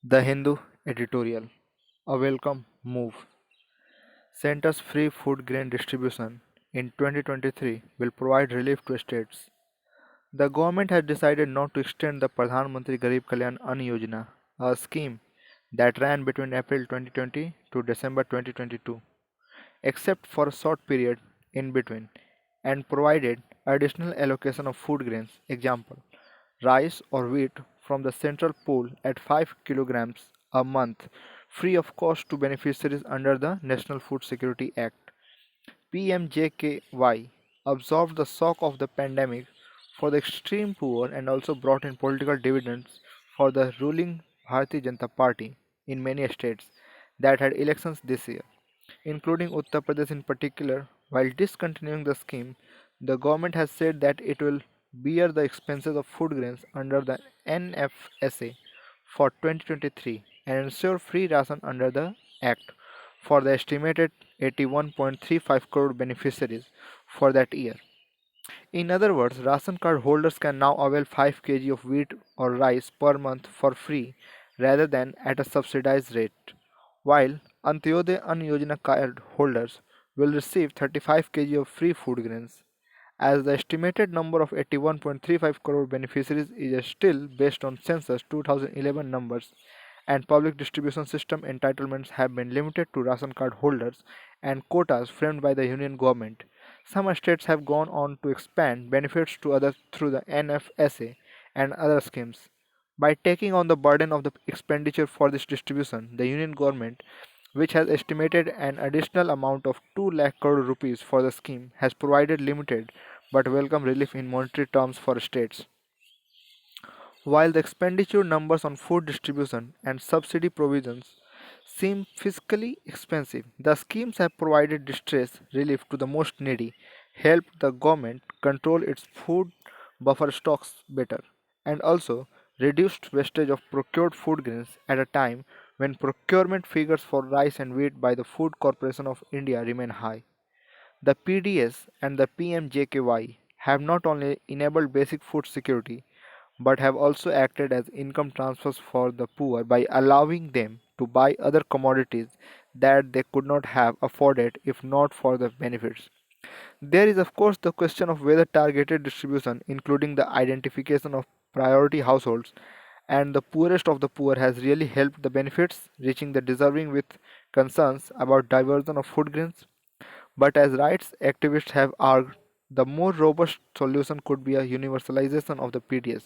The Hindu Editorial, a welcome move. Center's free food grain distribution in 2023 will provide relief to states. The government has decided not to extend the Pradhan Mantri Garib Kalyan Ann Yojana, a scheme that ran between April 2020 to December 2022, except for a short period in between, and provided additional allocation of food grains, example, rice or wheat from the central pool at 5 kilograms a month, free of cost to beneficiaries under the National Food Security Act. PMJKY absorbed the shock of the pandemic for the extreme poor and also brought in political dividends for the ruling Bharatiya Janata Party in many states that had elections this year, including Uttar Pradesh in particular. While discontinuing the scheme, the government has said that it will bear the expenses of food grains under the NFSA for 2023 and ensure free ration under the Act for the estimated 81.35 crore beneficiaries for that year. In other words, ration card holders can now avail 5 kg of wheat or rice per month for free rather than at a subsidized rate, while Antyodaya Ann Yojana card holders will receive 35 kg of free food grains. As the estimated number of 81.35 crore beneficiaries is still based on census 2011 numbers, and public distribution system entitlements have been limited to ration card holders and quotas framed by the union government. Some states have gone on to expand benefits to others through the NFSA and other schemes. By taking on the burden of the expenditure for this distribution, the union government, which has estimated an additional amount of 2 lakh crore rupees for the scheme, has provided limited but welcome relief in monetary terms for states. While the expenditure numbers on food distribution and subsidy provisions seem fiscally expensive, the schemes have provided distress relief to the most needy, helped the government control its food buffer stocks better, and also reduced wastage of procured food grains at a time when procurement figures for rice and wheat by the Food Corporation of India remain high. The PDS and the PMJKY have not only enabled basic food security but have also acted as income transfers for the poor by allowing them to buy other commodities that they could not have afforded if not for the benefits. There is, of course, the question of whether targeted distribution, including the identification of priority households and the poorest of the poor, has really helped the benefits reaching the deserving with concerns about diversion of food grains. But as rights activists have argued, the more robust solution could be a universalization of the PDS,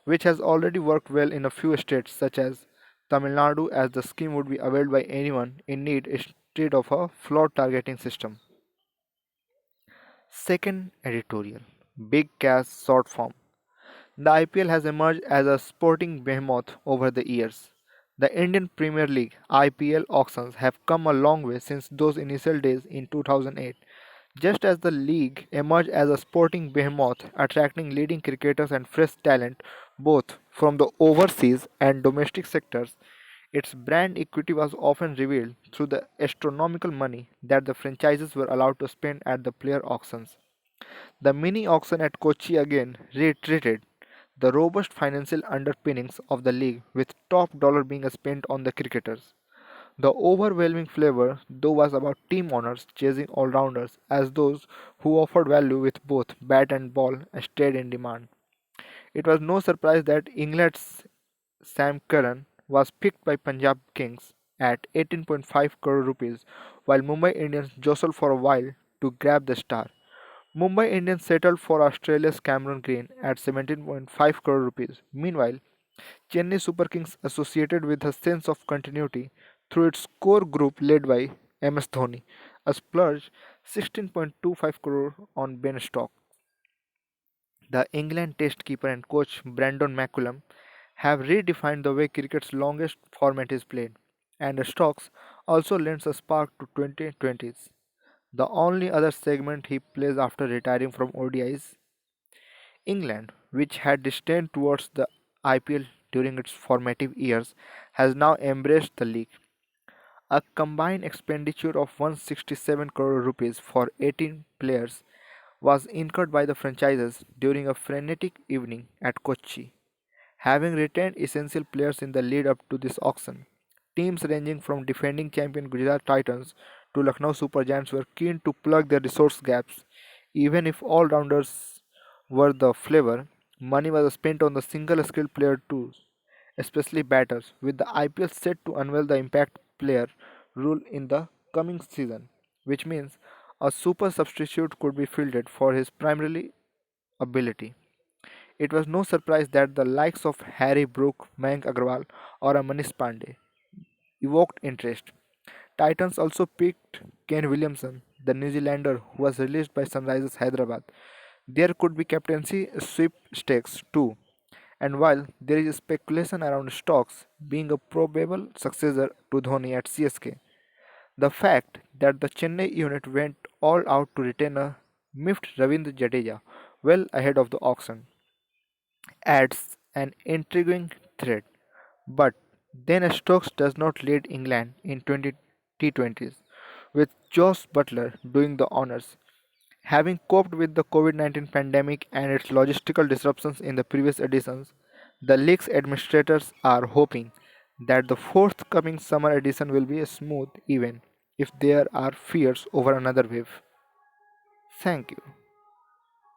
which has already worked well in a few states such as Tamil Nadu, as the scheme would be availed by anyone in need instead of a flawed targeting system. Second editorial, Big Cash Short Form. The IPL has emerged as a sporting behemoth over the years. The Indian Premier League IPL auctions have come a long way since those initial days in 2008. Just as the league emerged as a sporting behemoth, attracting leading cricketers and fresh talent both from the overseas and domestic sectors, its brand equity was often revealed through the astronomical money that the franchises were allowed to spend at the player auctions. The mini auction at Kochi again reiterated the robust financial underpinnings of the league, with top dollar being spent on the cricketers. The overwhelming flavor, though, was about team owners chasing all rounders, as those who offered value with both bat and ball stayed in demand. It was no surprise that England's Sam Curran was picked by Punjab Kings at 18.5 crore rupees, while Mumbai Indians jostled for a while to grab the star. Mumbai Indians settled for Australia's Cameron Green at 17.5 crore rupees. Meanwhile, Chennai Super Kings, associated with a sense of continuity through its core group led by MS Dhoni, a splurge 16.25 crore on Ben Stokes. The England Test keeper and coach Brandon McCullum have redefined the way cricket's longest format is played, and Stokes also lends a spark to 2020s, the only other segment he plays after retiring from ODIs. England, which had disdain towards the IPL during its formative years, has now embraced the league. A combined expenditure of 167 crore rupees for 18 players was incurred by the franchises during a frenetic evening at Kochi, having retained essential players in the lead up to this auction. Teams ranging from defending champion Gujarat Titans to Lucknow Super Giants were keen to plug their resource gaps. Even if all rounders were the flavor, money was spent on the single skilled player too, especially batters, with the IPL set to unveil the impact player rule in the coming season, which means a super substitute could be fielded for his primarily ability. It was no surprise that the likes of Harry Brook, Mayank Agarwal, or Manish Pandey evoked interest. Titans also picked Kane Williamson, the New Zealander who was released by Sunrisers Hyderabad. There could be captaincy sweepstakes too, and while there is speculation around Stokes being a probable successor to Dhoni at CSK, the fact that the Chennai unit went all out to retain a miffed Ravindra Jadeja well ahead of the auction adds an intriguing thread. But then Stokes does not lead England in 20 T20s, with Josh Butler doing the honours. Having coped with the COVID 19 pandemic and its logistical disruptions in the previous editions, the league's administrators are hoping that the forthcoming summer edition will be smooth even if there are fears over another wave. Thank you.